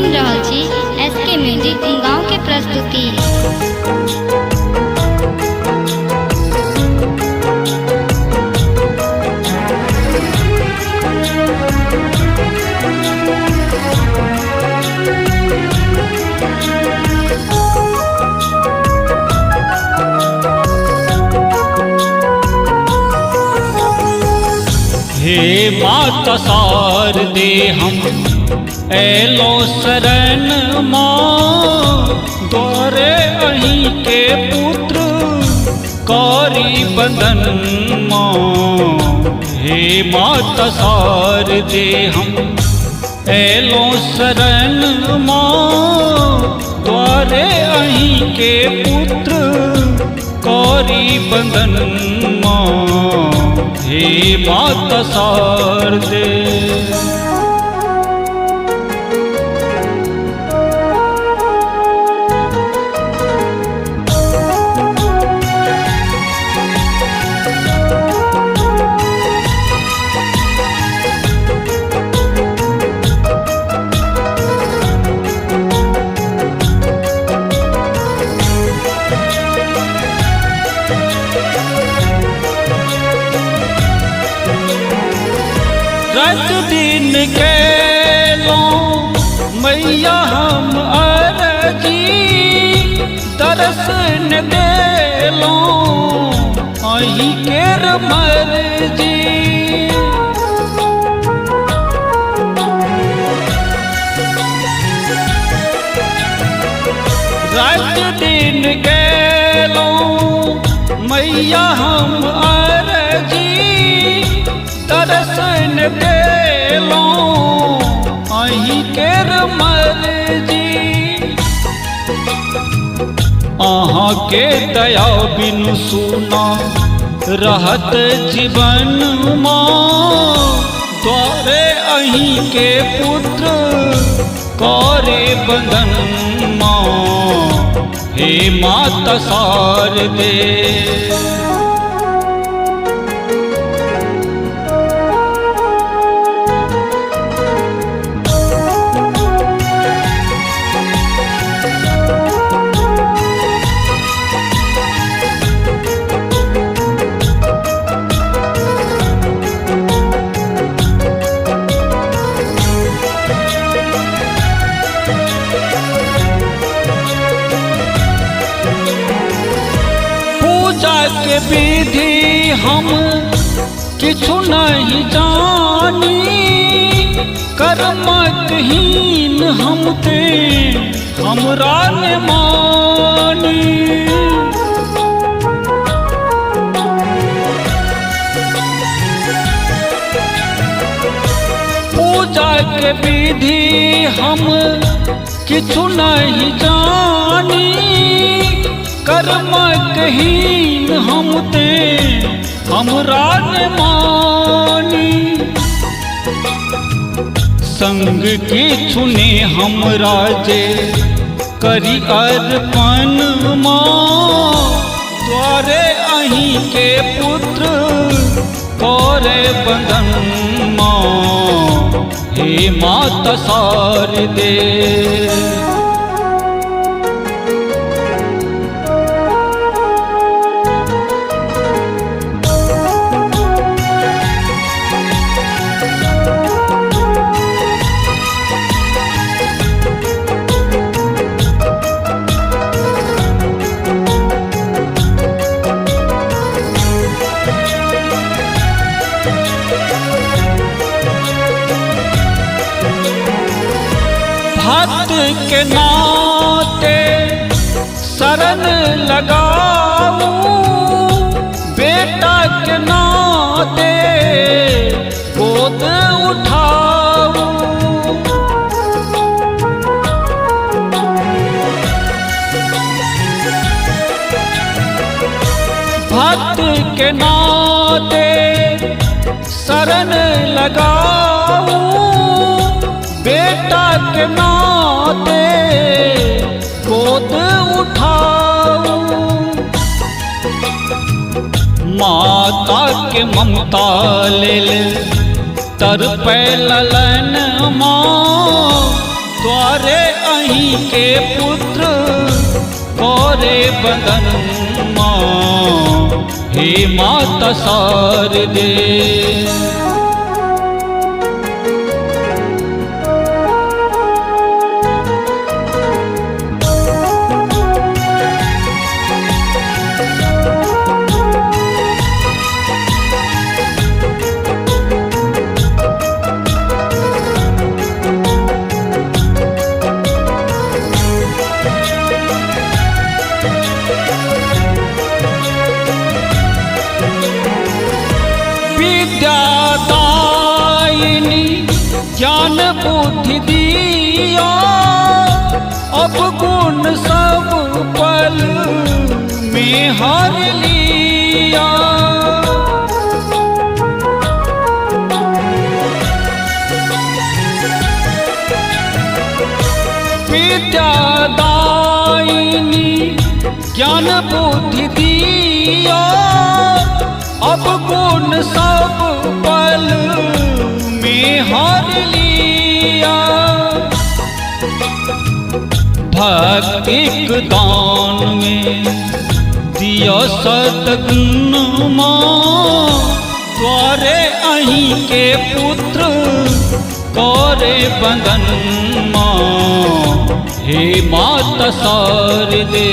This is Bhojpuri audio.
सुन रहल छी एसके म्यूजिक गाँव के प्रस्तुति। हे माता शारदे हम एलो शरण माँ, द्वारे अहीं के पुत्र करी बंदन माँ। हे माता शारदे हम एलो शरण माँ, द्वारे अहीं के पुत्र करी बंदन माँ। हे माता शारदे रात दिन केलो मैया हम अरजी, दर्शन देलो अहीं केर मर्जी। रात दिन केलो मैया हम अरजी, दर्शन देलो अहीं केर मर्जी। अहाँ के दया बिनु सुना रहत जीवन माँ, द्वारे अहीं के पुत्र करे बंदन माँ। हे माता शारदे के विधि हम किछु नहीं जानी, कर्महीन हम ते हमरा ने मानी। पूजा के विधि हम किछु नहीं जानी, कर्महीन हम ते हमरा ने मानी। संग किछु ने हमरा जे करी अर्पण माँ, द्वारे अहीं के पुत्र करे बंदन माँ। हे माता शारदे भक्त के नाते शरण लगाऊं, बेटा के नाते गोद उठाऊं। भक्त के नाते शरण लगाऊं, बेटा के नाते गोद उठाऊं। माता के ममता लेल तरपै ललन माँ, द्वारे अही के पुत्र करे बंदन माँ हे माता शारदे। विद्यादायिनी ज्ञान बुद्धि दिया, अब गुण सब पल में हर लिया। विद्यादायिनी ज्ञान बुद्धि दिया, अब गुण सब पल में हर लिया। भक्तिक दान में दिया सद्गुण माँ, द्वारे अही के पुत्र करे बंदन माँ हे माता शारदे।